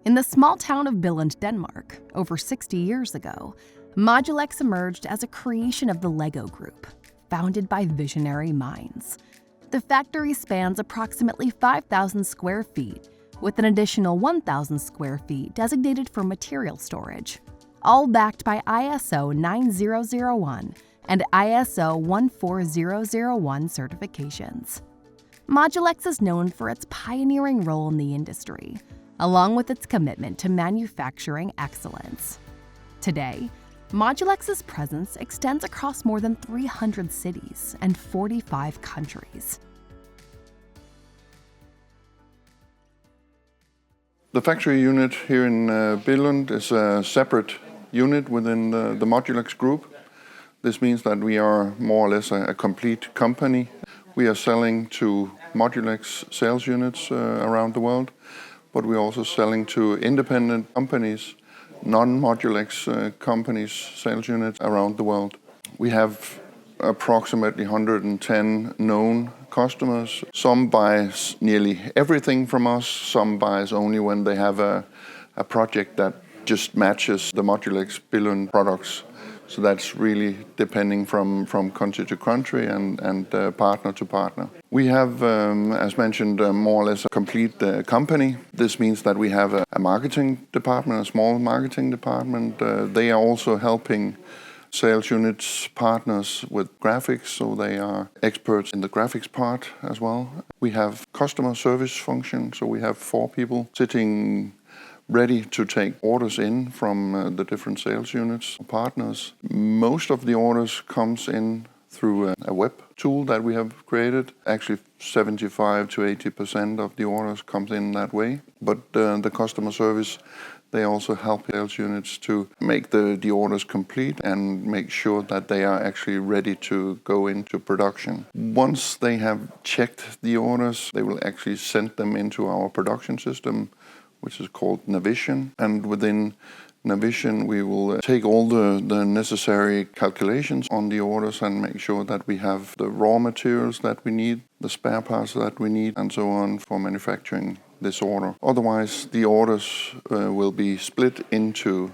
In the small town of Billund, Denmark, over 60 years ago, Modulex emerged as a creation of the Lego Group, founded by visionary minds. The factory spans approximately 5,000 square feet, with an additional 1,000 square feet designated for material storage, all backed by ISO 9001 and ISO 14001 certifications. Modulex is known for its pioneering role in the industry, along with its commitment to manufacturing excellence. Today, Modulex's presence extends across more than 300 cities and 45 countries. The factory unit here in Billund is a separate unit within the Modulex group. This means that we are more or less a complete company. We are selling to Modulex sales units around the world, but we're also selling to independent companies, non-Modulex companies, sales units around the world. We have approximately 110 known customers. Some buy nearly everything from us, some buys only when they have a project that just matches the Modulex Billund products. So that's really depending from country to country and partner to partner. We have, as mentioned, more or less a complete company. This means that we have a marketing department, a small marketing department. They are also helping sales units partners with graphics, so they are experts in the graphics part as well. We have customer service function, so we have 4 people sitting ready to take orders in from the different sales units, partners. Most of the orders comes in through a web tool that we have created. Actually, 75 to 80% of the orders comes in that way. But the customer service, they also help sales units to make the orders complete and make sure that they are actually ready to go into production. Once they have checked the orders, they will actually send them into our production system, which is called Navision. And within Navision, we will take all the necessary calculations on the orders and make sure that we have the raw materials that we need, the spare parts that we need, and so on for manufacturing this order. Otherwise, the orders will be split into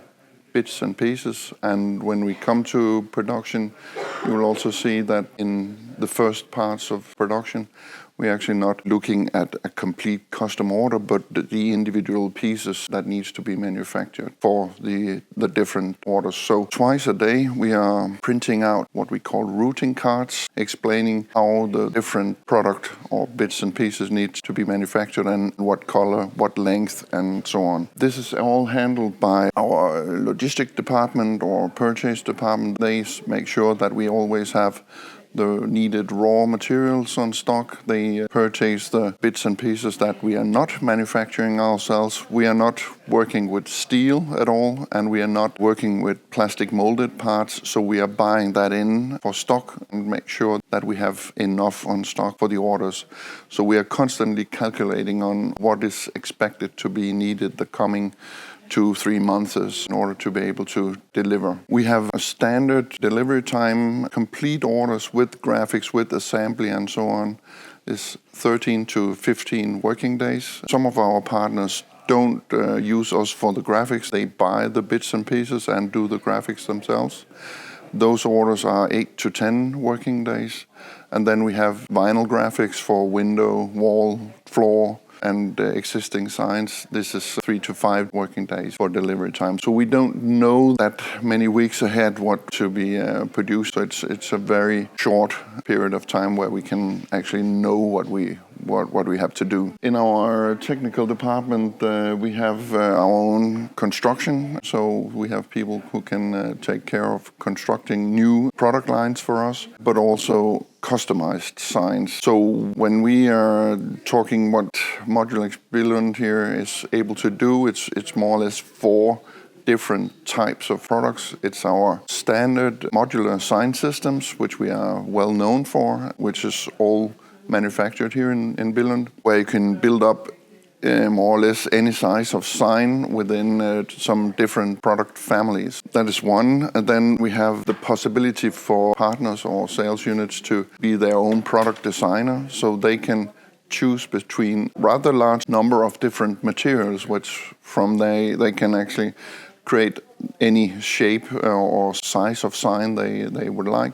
bits and pieces. And when we come to production, you will also see that in the first parts of production, we're actually not looking at a complete custom order, but the individual pieces that needs to be manufactured for the different orders. So twice a day, we are printing out what we call routing cards, explaining how the different product or bits and pieces need to be manufactured and what color, what length, and so on. This is all handled by our logistic department or purchase department. They make sure that we always have the needed raw materials on stock. They purchase the bits and pieces that we are not manufacturing ourselves. We are not working with steel at all, and we are not working with plastic molded parts, so we are buying that in for stock and make sure that we have enough on stock for the orders. So we are constantly calculating on what is expected to be needed the coming 2-3 months in order to be able to deliver. We have a standard delivery time. Complete orders with graphics, with assembly and so on is 13 to 15 working days. Some of our partners don't use us for the graphics. They buy the bits and pieces and do the graphics themselves. Those orders are 8 to 10 working days. And then we have vinyl graphics for window, wall, floor, and existing signs. This is 3 to 5 working days for delivery time. So we don't know that many weeks ahead what to be produced. So it's a very short period of time where we can actually know what we have to do. In our technical department, we have our own construction. So we have people who can take care of constructing new product lines for us, but also customized signs. So when we are talking what Modulex Billund here is able to do, it's more or less 4 different types of products. It's our standard modular sign systems, which we are well known for, which is all manufactured here in Billund, where you can build up more or less any size of sign within some different product families. That is one. And then we have the possibility for partners or sales units to be their own product designer, so they can choose between rather large number of different materials, which from they can actually create any shape or size of sign they would like.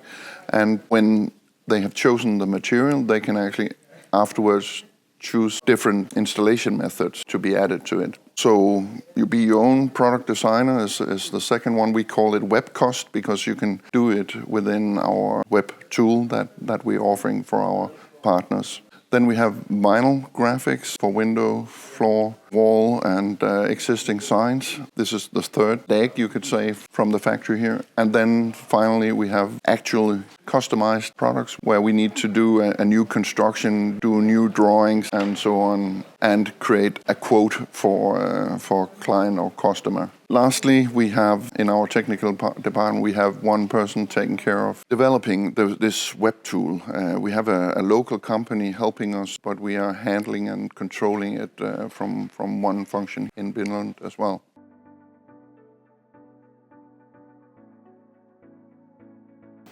And when they have chosen the material, they can actually afterwards choose different installation methods to be added to it. So you be your own product designer is the second one. We call it web cost because you can do it within our web tool that we're offering for our partners. Then we have vinyl graphics for window, floor, wall, and existing signs. This is the third leg, you could say, from the factory here. And then finally, we have actually customized products where we need to do a new construction, do new drawings, and so on, and create a quote for client or customer. Lastly, we have in our technical department, we have one person taking care of developing this web tool. We have a local company helping us, but we are handling and controlling it from one function in Billund as well.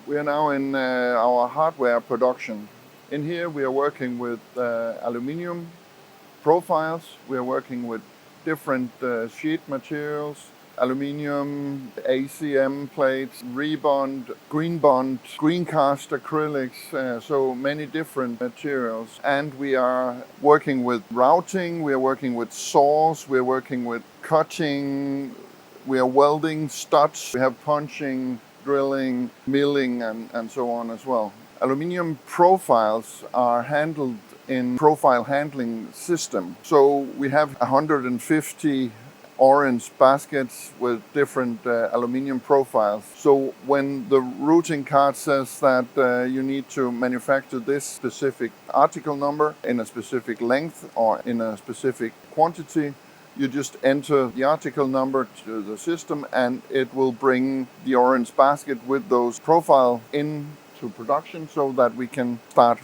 We are now in our hardware production. In here we are working with aluminium profiles. We are working with different sheet materials, aluminium, ACM plates, rebond, green bond, green cast acrylics, so many different materials. And we are working with routing, we are working with saws, we are working with cutting, we are welding studs, we have punching, drilling, milling, and so on as well. Aluminium profiles are handled in profile handling system. So we have 150 orange baskets with different aluminium profiles. So when the routing card says that you need to manufacture this specific article number in a specific length or in a specific quantity, you just enter the article number to the system and it will bring the orange basket with those profiles into production so that we can start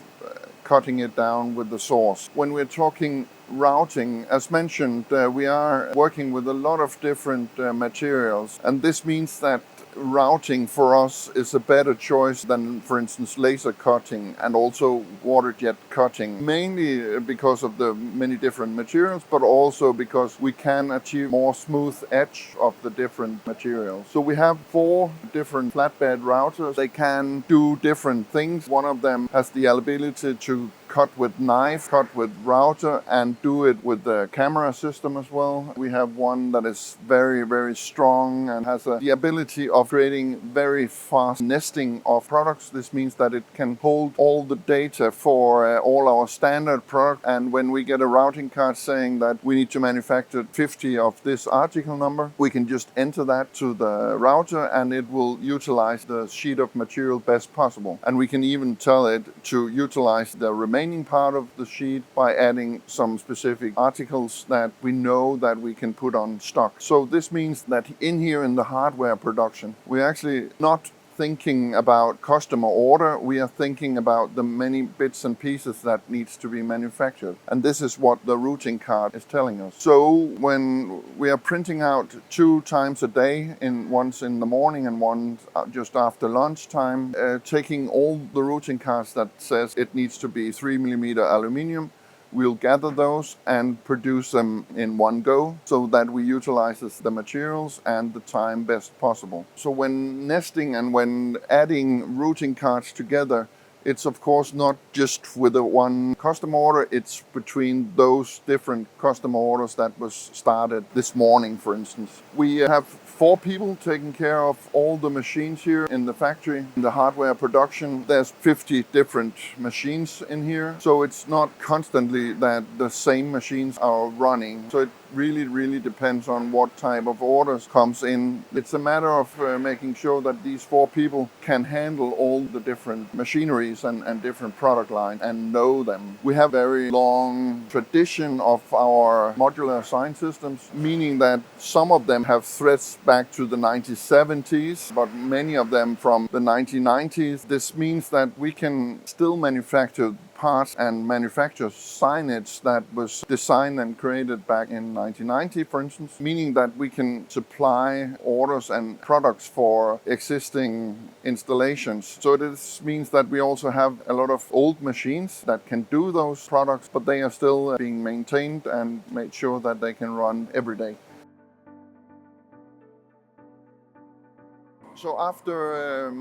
cutting it down with the saws. When we're talking routing, as mentioned, we are working with a lot of different materials, and this means that routing for us is a better choice than, for instance, laser cutting and also water jet cutting, mainly because of the many different materials, but also because we can achieve more smooth edge of the different materials. So we have 4 different flatbed routers. They can do different things. One of them has the ability to cut with knife, cut with router, and do it with the camera system as well. We have one that is very, very strong and has the ability of creating very fast nesting of products. This means that it can hold all the data for all our standard product. And when we get a routing card saying that we need to manufacture 50 of this article number, we can just enter that to the router and it will utilize the sheet of material best possible. And we can even tell it to utilize the remaining part of the sheet by adding some specific articles that we know that we can put on stock. So this means that in here in the hardware production, we're actually not thinking about customer order, we are thinking about the many bits and pieces that needs to be manufactured. And this is what the routing card is telling us. So when we are printing out 2 times a day, once in the morning and once just after lunchtime, taking all the routing cards that says it needs to be 3mm aluminium, we'll gather those and produce them in one go so that we utilize the materials and the time best possible. So when nesting and when adding routing cards together, it's of course not just with the one customer order, it's between those different customer orders that was started this morning, for instance. We have 4 people taking care of all the machines here in the factory. In the hardware production, there's 50 different machines in here. So it's not constantly that the same machines are running. So it really depends on what type of orders comes in. It's a matter of making sure that these 4 people can handle all the different machineries and different product lines and know them. We have a very long tradition of our modular sign systems, meaning that some of them have threads back to the 1970s, but many of them from the 1990s. This means that we can still manufacture parts and manufacture signage that was designed and created back in 1990, for instance, meaning that we can supply orders and products for existing installations. So this means that we also have a lot of old machines that can do those products, but they are still being maintained and made sure that they can run every day. So after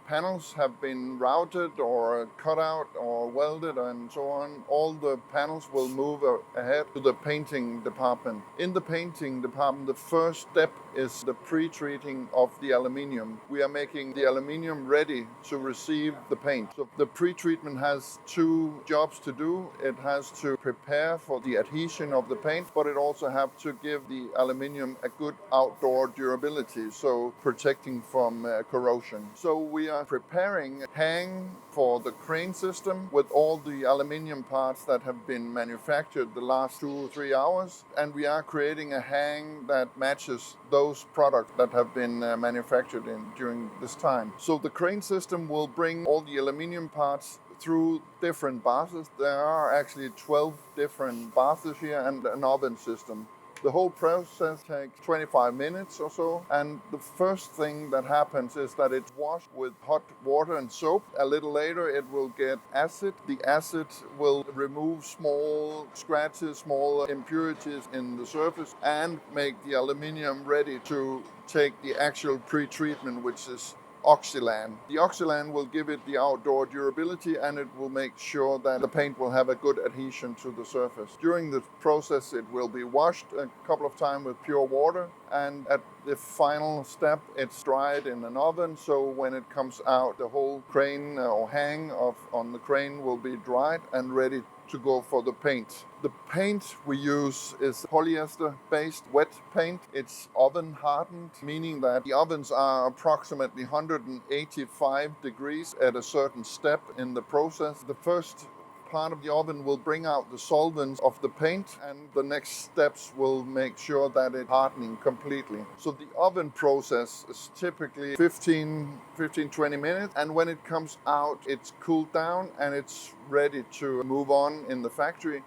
panels have been routed or cut out or welded and so on, all the panels will move ahead to the painting department. In the painting department, the first step is the pre-treating of the aluminium. We are making the aluminium ready to receive the paint. So the pre-treatment has two jobs to do. It has to prepare for the adhesion of the paint, but it also has to give the aluminium a good outdoor durability, so protecting from corrosion. So we are preparing a hang for the crane system with all the aluminium parts that have been manufactured the last 2 or 3 hours, and we are creating a hang that matches those products that have been manufactured during this time. So the crane system will bring all the aluminium parts through different baths. There are actually 12 different baths here and an oven system. The whole process takes 25 minutes or so, and the first thing that happens is that it's washed with hot water and soap. A little later it will get acid. The acid will remove small scratches, small impurities in the surface, and make the aluminium ready to take the actual pre-treatment, which is Oxylan. The Oxylan will give it the outdoor durability, and it will make sure that the paint will have a good adhesion to the surface. During the process it will be washed a couple of times with pure water, and at the final step it's dried in an oven, so when it comes out the whole crane or hang on the crane will be dried and ready to go for the paint. The paint we use is polyester-based wet paint. It's oven hardened, meaning that the ovens are approximately 185 degrees at a certain step in the process. The first part of the oven will bring out the solvents of the paint, and the next steps will make sure that it's hardening completely. So the oven process is typically 15-20 minutes, and when it comes out it's cooled down and it's ready to move on in the factory,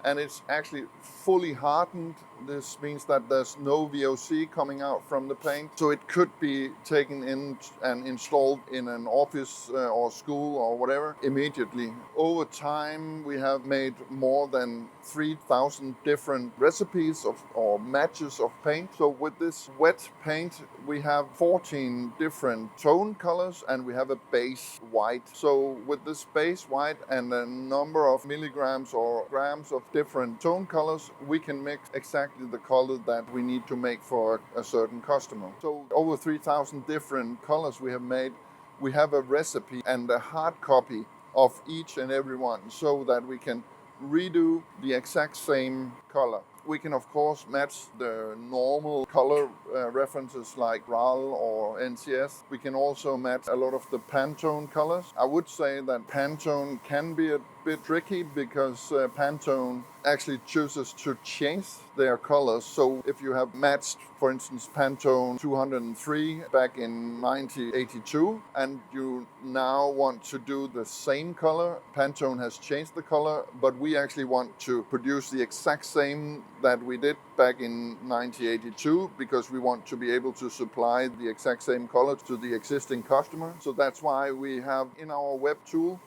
and it's actually fully hardened. This means that there's no VOC coming out from the paint, so it could be taken in and installed in an office or school or whatever immediately. Over time we have made more than 3,000 different recipes or matches of paint. So with this wet paint we have 14 different tone colors, and we have a base white. So with this base white and a number of milligrams or grams of different tone colors, we can mix exactly the color that we need to make for a certain customer. So over 3,000 different colors we have made. We have a recipe and a hard copy of each and every one, so that we can redo the exact same color. We can of course match the normal color references like RAL or NCS. We can also match a lot of the Pantone colors. I would say that Pantone can be a bit tricky because Pantone actually chooses to change their colors. So if you have matched, for instance, Pantone 203 back in 1982, and you now want to do the same color, Pantone has changed the color, but we actually want to produce the exact same that we did back in 1982, because we want to be able to supply the exact same color to the existing customer. So that's why we have in our web tool,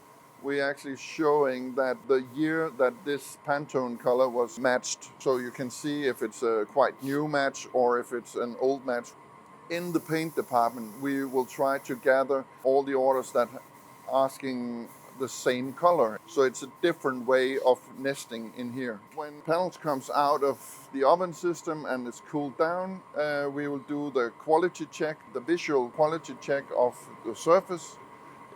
we're actually showing that the year that this Pantone color was matched. So you can see if it's a quite new match or if it's an old match. In the paint department, we will try to gather all the orders that are asking the same color. So it's a different way of nesting in here. When panels comes out of the oven system and it's cooled down, we will do the quality check, the visual quality check of the surface.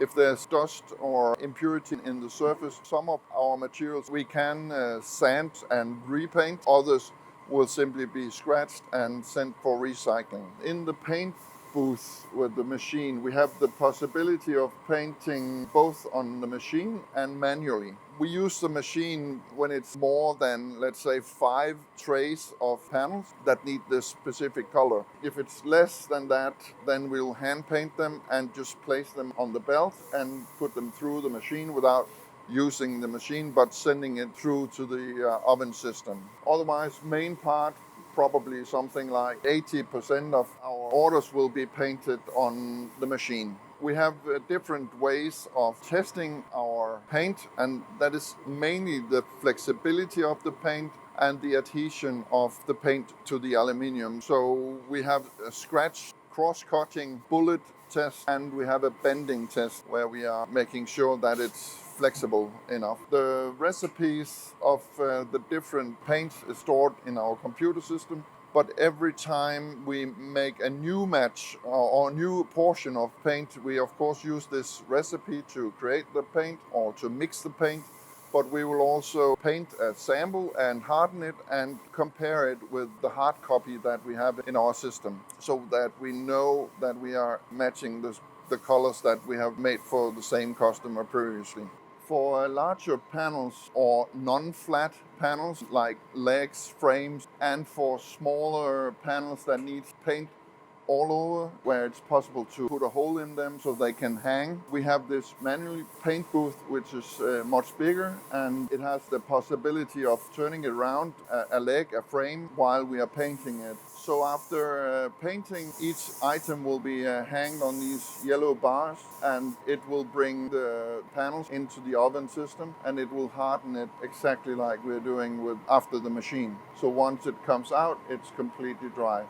If there's dust or impurity in the surface, some of our materials we can sand and repaint. Others will simply be scratched and sent for recycling. In the paint booth with the machine, we have the possibility of painting both on the machine and manually. We use the machine when it's more than, let's say, 5 trays of panels that need this specific color. If it's less than that, then we'll hand paint them and just place them on the belt and put them through the machine without using the machine, but sending it through to the oven system. Otherwise, main part, probably something like 80% of our orders will be painted on the machine. We have different ways of testing our paint, and that is mainly the flexibility of the paint and the adhesion of the paint to the aluminium. So we have a scratch, cross-cutting, bullet test, and we have a bending test where we are making sure that it's flexible enough. The recipes of the different paints is stored in our computer system, but every time we make a new match or new portion of paint, we of course use this recipe to create the paint or to mix the paint. But we will also paint a sample and harden it and compare it with the hard copy that we have in our system, so that we know that we are matching the colors that we have made for the same customer previously. For larger panels or non-flat panels like legs, frames, and for smaller panels that need paint all over, where it's possible to put a hole in them so they can hang, we have this manual paint booth, which is much bigger, and it has the possibility of turning it around, a leg, a frame, while we are painting it. So after painting, each item will be hanged on these yellow bars, and it will bring the panels into the oven system, and it will harden it exactly like we're doing with after the machine. So once it comes out, it's completely dry.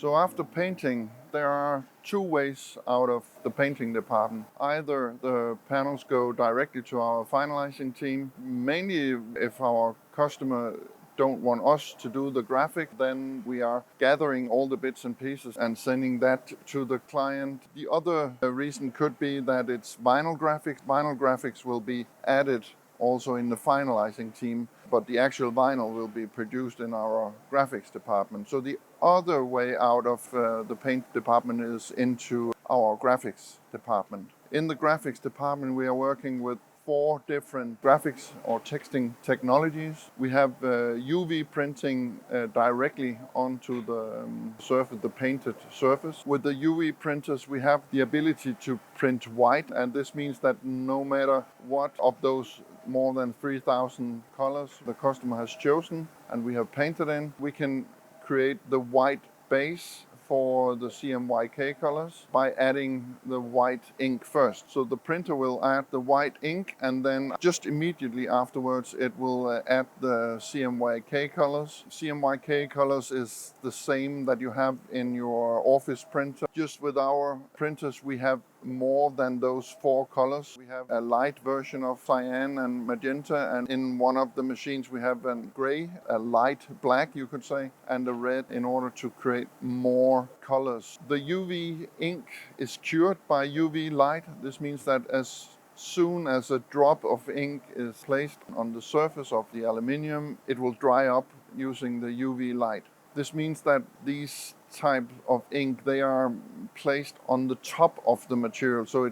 So after painting, there are two ways out of the painting department. Either the panels go directly to our finalizing team, mainly if our customer don't want us to do the graphic, then we are gathering all the bits and pieces and sending that to the client. The other reason could be that it's vinyl graphics. Vinyl graphics will be added also in the finalizing team, but the actual vinyl will be produced in our graphics department. So the other way out of the paint department is into our graphics department. In the graphics department, we are working with 4 different graphics or texting technologies. We have UV printing directly onto the surface, the painted surface. With the UV printers, we have the ability to print white, and this means that no matter what of those more than 3,000 colors the customer has chosen and we have painted in, we can create the white base for the CMYK colors by adding the white ink first. So the printer will add the white ink, and then just immediately afterwards it will add the CMYK colors. CMYK colors is the same that you have in your office printer. Just with our printers we have more than those 4 colors. We have a light version of cyan and magenta, and in one of the machines we have a gray, a light black you could say, and a red, in order to create more colors. The UV ink is cured by UV light. This means that as soon as a drop of ink is placed on the surface of the aluminium, it will dry up using the UV light. This means that these type of ink, they are placed on the top of the material, so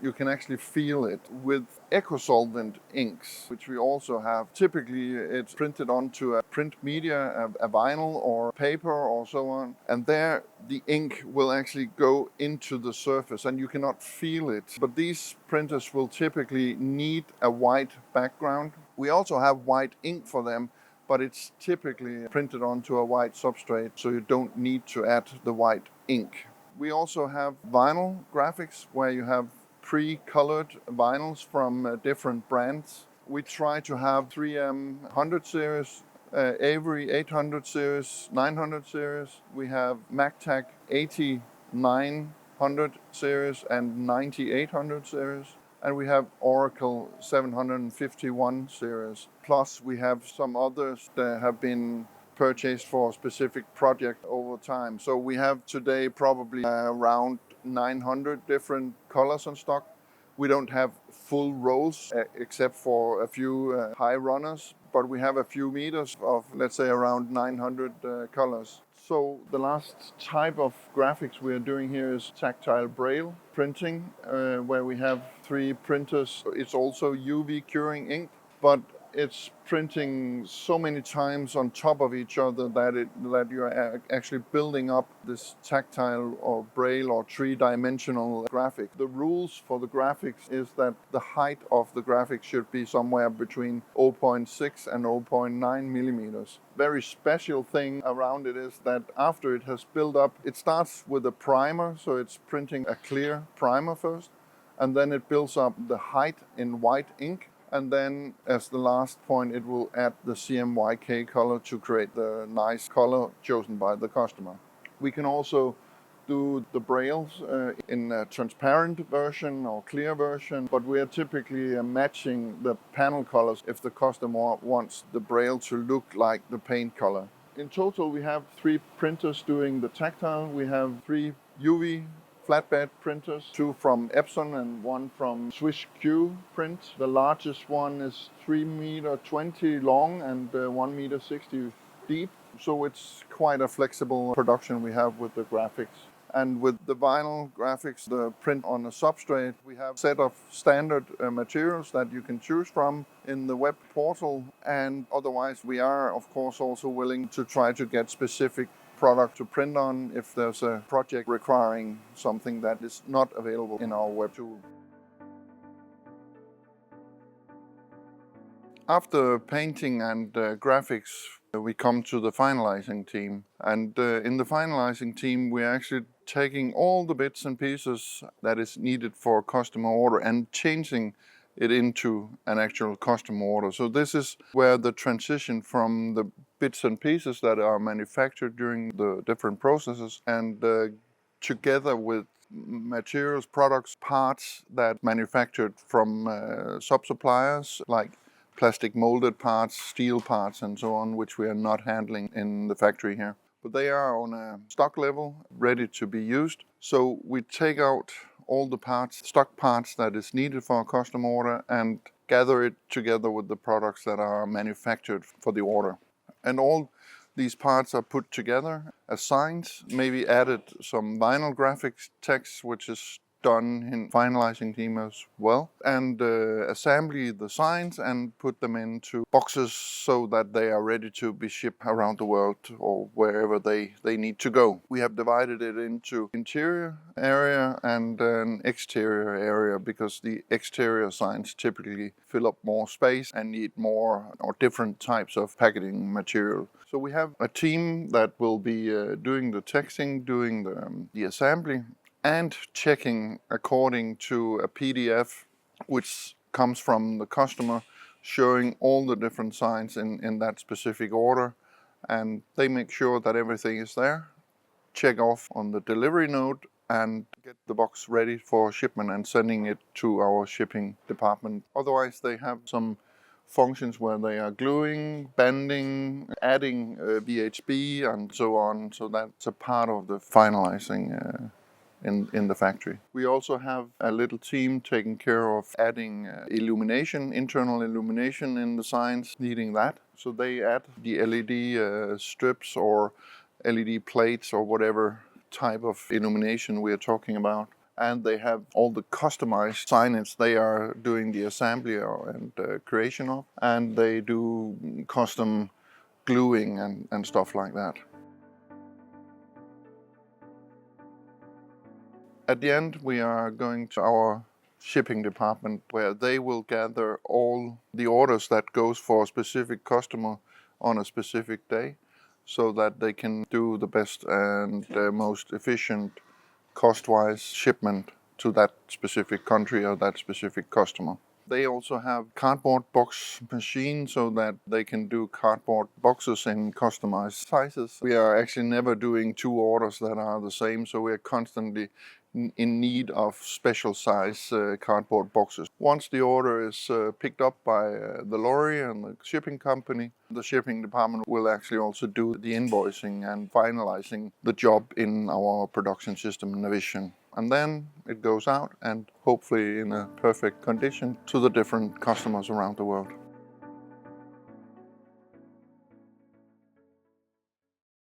you can actually feel it. With eco-solvent inks, which we also have, typically it's printed onto a print media, a vinyl or paper or so on, and there the ink will actually go into the surface and you cannot feel it. But these printers will typically need a white background. We also have white ink for them, but it's typically printed onto a white substrate, so you don't need to add the white ink. We also have vinyl graphics, where you have pre-colored vinyls from different brands. We try to have 3M 100 series, Avery 800 series, 900 series. We have MacTac 8900 series and 9800 series. And we have Oracle 751 series. Plus we have some others that have been purchased for a specific project over time. So we have today probably around 900 different colors on stock. We don't have full rolls except for a few high runners, but we have a few meters of, let's say, around 900 colors. So the last type of graphics we are doing here is tactile braille printing, where we have 3 printers. It's also UV curing ink, but It's printing so many times on top of each other that you're actually building up this tactile or braille or three-dimensional graphic. The rules for the graphics is that the height of the graphic should be somewhere between 0.6 and 0.9 millimeters. Very special thing around it is that after it has built up, it starts with a primer, so it's printing a clear primer first, and then it builds up the height in white ink. And then as the last point, it will add the CMYK color to create the nice color chosen by the customer. We can also do the brailles in a transparent version or clear version, but we are typically matching the panel colors if the customer wants the braille to look like the paint color. In total, we have 3 printers doing the tactile. We have 3 UV flatbed printers, 2 from Epson and 1 from Swiss Q Print. The largest one is 3.20 meters long and 1.60 meters deep. So it's quite a flexible production we have with the graphics. And with the vinyl graphics, the print on a substrate, we have a set of standard materials that you can choose from in the web portal. And otherwise, we are, of course, also willing to try to get specific product to print on if there's a project requiring something that is not available in our web tool. After painting and graphics, we come to the finalizing team. And in the finalizing team, we're actually taking all the bits and pieces that is needed for a customer order and changing it into an actual customer order. So this is where the transition from the bits and pieces that are manufactured during the different processes and together with materials, products, parts that manufactured from sub-suppliers like plastic molded parts, steel parts and so on, which we are not handling in the factory here. But they are on a stock level, ready to be used. So we take out all the parts, stock parts that is needed for a custom order and gather it together with the products that are manufactured for the order. And all these parts are put together, assigned, maybe added some vinyl graphics text, which is done in finalizing team as well, and assembly the signs and put them into boxes so that they are ready to be shipped around the world or wherever they need to go. We have divided it into interior area and an exterior area because the exterior signs typically fill up more space and need more or different types of packaging material. So we have a team that will be doing the texting, doing the assembly, and checking according to a PDF which comes from the customer showing all the different signs in that specific order, and they make sure that everything is there, check off on the delivery note and get the box ready for shipment and sending it to our shipping department. Otherwise they have some functions where they are gluing, bending, adding VHB and so on, so that's a part of the finalizing in the factory. We also have a little team taking care of adding illumination, internal illumination in the signs, needing that. So they add the LED strips or LED plates or whatever type of illumination we are talking about. And they have all the customized signage they are doing the assembly and creation of. And they do custom gluing and stuff like that. At the end, we are going to our shipping department where they will gather all the orders that goes for a specific customer on a specific day so that they can do the best and most efficient cost-wise shipment to that specific country or that specific customer. They also have cardboard box machine so that they can do cardboard boxes in customized sizes. We are actually never doing 2 orders that are the same, so we are constantly in need of special size cardboard boxes. Once the order is picked up by the lorry and the shipping company, the shipping department will actually also do the invoicing and finalizing the job in our production system Navision. And then it goes out and hopefully in a perfect condition to the different customers around the world.